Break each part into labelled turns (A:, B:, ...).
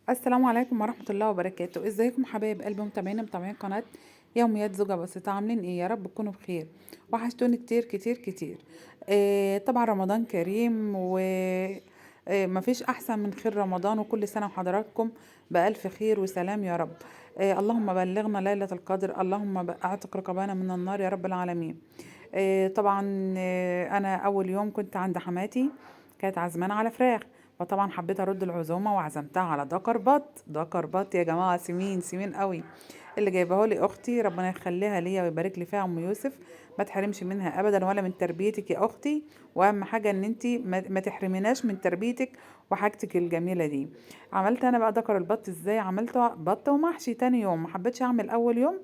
A: السلام عليكم ورحمة الله وبركاته. ازيكم حبايب قلبي متابعين قناة يوميات زوجة بسيطة؟ عاملين ايه؟ يا رب تكونوا بخير. وحشتوني كتير كتير كتير. طبعا رمضان كريم و مفيش احسن من خير رمضان، وكل سنة وحضراتكم بألف خير وسلام يا رب. اللهم بلغنا ليلة القدر، اللهم اعتق رقبانا من النار يا رب العالمين. طبعا انا اول يوم كنت عند حماتي، كانت عزمانة على فراخ، فطبعا حبيت ارد العزومه وعزمتها على دكر بط. دكر بط يا جماعه سمين سمين قوي، اللي جايبه لي اختي، ربنا يخليها ليا ويبارك لي فيها ام يوسف. ما تحرمش منها ابدا ولا من تربيتك يا اختي، واهم حاجه ان انت ما تحرميناش من تربيتك وحاجتك الجميله دي. عملت انا بقى دكر البط ازاي؟ عملته بط ومحشي تاني يوم، ما حبيتش اعمل اول يوم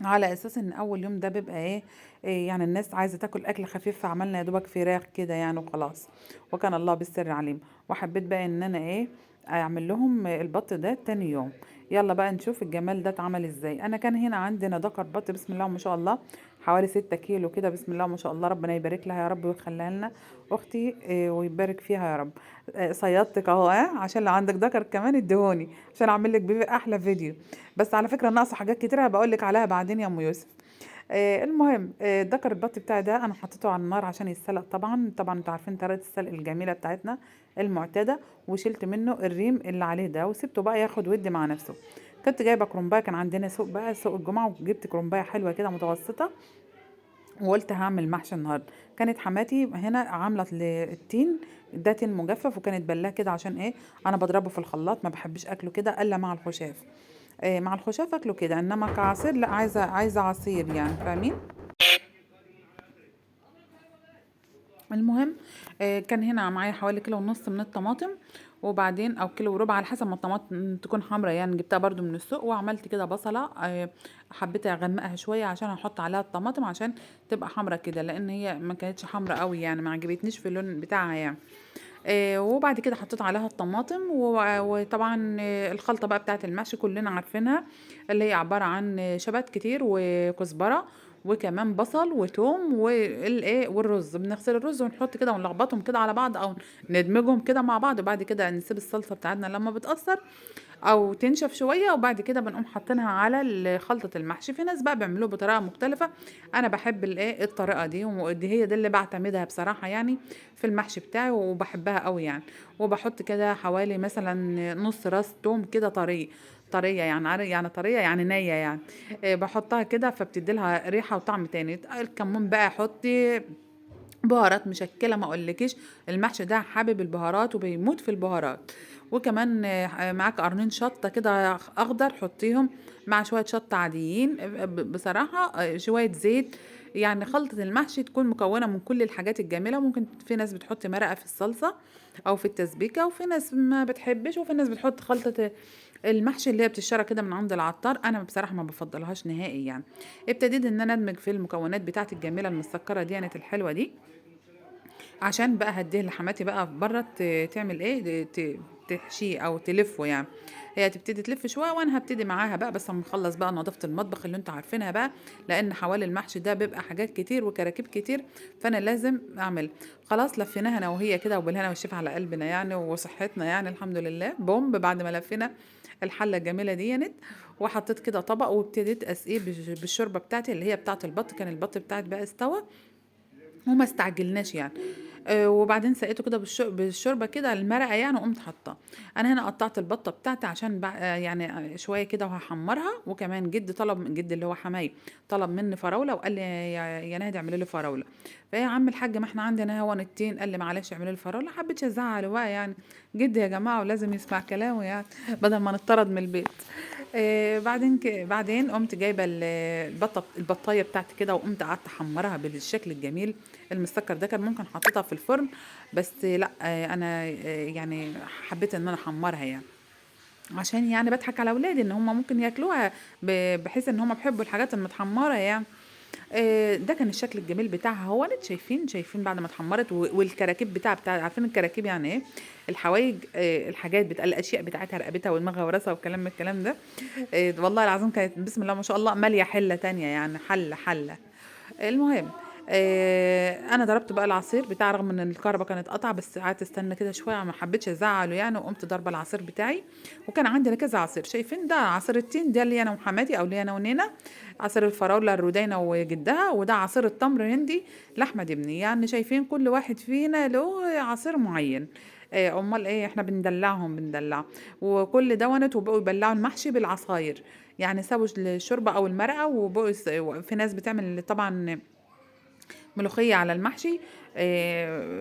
A: على اساس ان اول يوم ده بيبقى إيه يعني الناس عايزه تاكل اكل خفيف، فعملنا يا دوبك فراخ كده يعني وخلاص، وكان الله بالسر عليم. وحبيت بقى ان انا اعمل لهم البط ده تاني يوم. يلا بقى نشوف الجمال ده اتعمل ازاي. انا كان هنا عندنا دكر بط بسم الله ما شاء الله، حوالي 6 كيلو كده، بسم الله ما شاء الله، ربنا يبارك لها يا رب ويخليها لنا اختي ويبارك فيها يا رب. صيادتك اهو، عشان لو عندك دكر كمان اديهوني عشان اعمل لك بيه احلى فيديو. بس على فكره ناقصه حاجات كتير هبقول لك عليها بعدين يا ام يوسف. المهم دكر البط بتاعي ده انا حطيته على النار عشان يتسلق. طبعا طبعا انتوا عارفين طريقه السلق الجميله بتاعتنا المعتاده. وشلت منه الريم اللي عليه ده وسبته بقى ياخد ودي مع نفسه. كنت جايبه كرومبايه، كان عندنا سوق بقى سوق الجمعه، وجبت كرومبايه حلوه كده متوسطه، وقلت هعمل محشي النهارده. كانت حماتي هنا عامله التين، ده تين مجفف، وكانت بلاه كده عشان انا بضربه في الخلاط، ما بحبش اكله كده الا مع الخشاف. مع الخشاف اكله كده، انما كعصير لا، عايزه عصير يعني، فاهمين؟ المهم كان هنا معايا حوالي كيلو ونص من الطماطم، وبعدين او كيلو وربع على حسب ما الطماطم تكون حمرا يعني، جبتها برضو من السوق. وعملت كده بصلة حبيت اغمقها شوية عشان احط عليها الطماطم عشان تبقى حمرا كده، لان هي ما كانتش حمرا قوي يعني، ما عجبتنيش في اللون بتاعها يعني. وبعد كده حطيت عليها الطماطم وطبعا الخلطة بقى بتاعت المحشي كلنا عارفينها، اللي هي عبارة عن شبت كتير وكزبرة وكمان بصل وتوم والرز. بنغسل الرز ونحط كده ونلخبطهم كده على بعض، او ندمجهم كده مع بعض، وبعد كده نسيب الصلصة بتاعتنا لما بتأثر او تنشف شويه، وبعد كده بنقوم حاطينها على خلطه المحشي. في ناس بقى بيعملوه بطريقه مختلفه، انا بحب الطريقه دي، ودي هي دي اللي بعتمدها بصراحه يعني في المحشي بتاعي، وبحبها قوي يعني. وبحط كده حوالي مثلا نص راس توم كده طريه يعني، يعني طريه يعني نيه يعني. بحطها كده فبتدي لها ريحه وطعم تاني. الكمون بقى حطي بهارات مشكله ما اقولكيش، المحشي ده حابب البهارات وبيموت في البهارات. وكمان معاك قرنين شطه كده اخضر حطيهم مع شويه شطه عاديين. بصراحه شويه زيت. يعني خلطة المحشي تكون مكونة من كل الحاجات الجميلة. ممكن في ناس بتحط مرقة في الصلصة أو في التسبيكة، وفي ناس ما بتحبش، وفي ناس بتحط خلطة المحشي اللي هي بتشترى كده من عند العطار. أنا بصراحة ما بفضلهاش نهائي يعني. ابتديت إن أنا أدمج في المكونات بتاعتي الجميلة المسكرة دي يعني الحلوة دي، عشان بقى هديه لحماتي بقى بره تعمل تحشيه او تلفه يعني. هي تبتدي تلف شويه وانا هبتدي معاها بقى، بس لما نخلص بقى نظافه المطبخ اللي انتوا عارفينها بقى، لان حوالي المحشي ده بيبقى حاجات كتير وكراكيب كتير، فانا لازم اعمل. خلاص لفيناها انا وهي كده، وبالهنا والشفا على قلبنا يعني وصحتنا يعني، الحمد لله. بوم بعد ما لفينا الحله الجميله دي وحطيت كده طبق، وابتديت اسقيه بالشوربه بتاعتي اللي هي بتاعت البط. كان البط بتاعت بقى استوى وما استعجلناش يعني. وبعدين سقيته كده بالشوربه كده المرقه يعني، وقمت حاطاه. انا هنا قطعت البطه بتاعتي عشان يعني شويه كده وهحمرها. وكمان جدي طلب من جدي اللي هو حماي، طلب مني فراوله وقال لي يا نادي اعملي لي فراوله. فيا عم الحاج ما احنا عندنا هون التين، قال لي معلش اعملي لي فراوله. حبيتش ازعله بقى يعني، جدي يا جماعه ولازم يسمع كلامه يعني بدل ما نطرد من البيت. بعدين قمت جايبه البطايه بتاعتي كده، وقمت قعدت احمرها بالشكل الجميل المسكر ده. كان ممكن حطيتها في الفرن، بس لا انا يعني حبيت ان انا احمرها يعني، عشان يعني بضحك على اولادي ان هم ممكن ياكلوها، بحيث ان هم بيحبوا الحاجات المتحمره يعني. ده كان الشكل الجميل بتاعها. هو انت شايفين بعد ما اتحمرت، والكراكيب بتاع عارفين الكراكيب يعني ايه؟ الحوايج، الحاجات الاشياء بتاعتها، رقبتها ودماغها وراسها والكلام من الكلام ده. والله العظيم كانت بسم الله ما شاء الله ماليه حله تانية يعني، حله. المهم انا ضربت بقى العصير بتاع، رغم ان الكهرباء كانت قطع، بس قعدت استنى كده شويه، ما حبيتش ازعله يعني، وقمت ضربه العصير بتاعي. وكان عندنا كذا عصير، شايفين ده عصير التين ده اللي انا وحماتي، او اللي انا ونينا. عصير الفراوله الرودينه وجدها، وده عصير التمر هندي لاحمد ابني. يعني شايفين كل واحد فينا له عصير معين. امال ايه، احنا بندلع. وكل دونت، وبقوا يبلعوا المحشي بالعصاير. يعني سابوا الشوربه او المرقه، وبقوا في ناس بتعمل طبعا ملوخية على المحشي.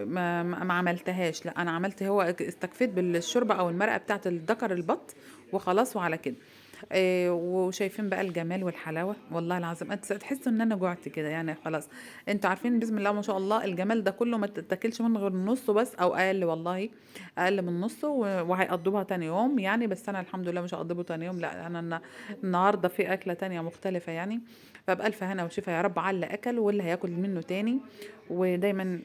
A: ما عملتهاش، لا انا عملت، هو استكفيت بالشوربة او المرقة بتاعت الدكر البط وخلاص، وعلى كده. وشايفين بقى الجمال والحلاوة، والله العظيم انت تحسوا ان انا جوعت كده يعني خلاص. انتوا عارفين بسم الله ما شاء الله، الجمال ده كله ما تتاكلش منه غير نصه بس او اقل، والله اقل من نصه، وهيقضبها تاني يوم يعني. بس انا الحمد لله مش هقضبه تاني يوم، لا انا النهارده في اكلة تانية مختلفة يعني. فبألف هنا وشفا يا رب على اللي اكل واللي هياكل منه تاني. ودايما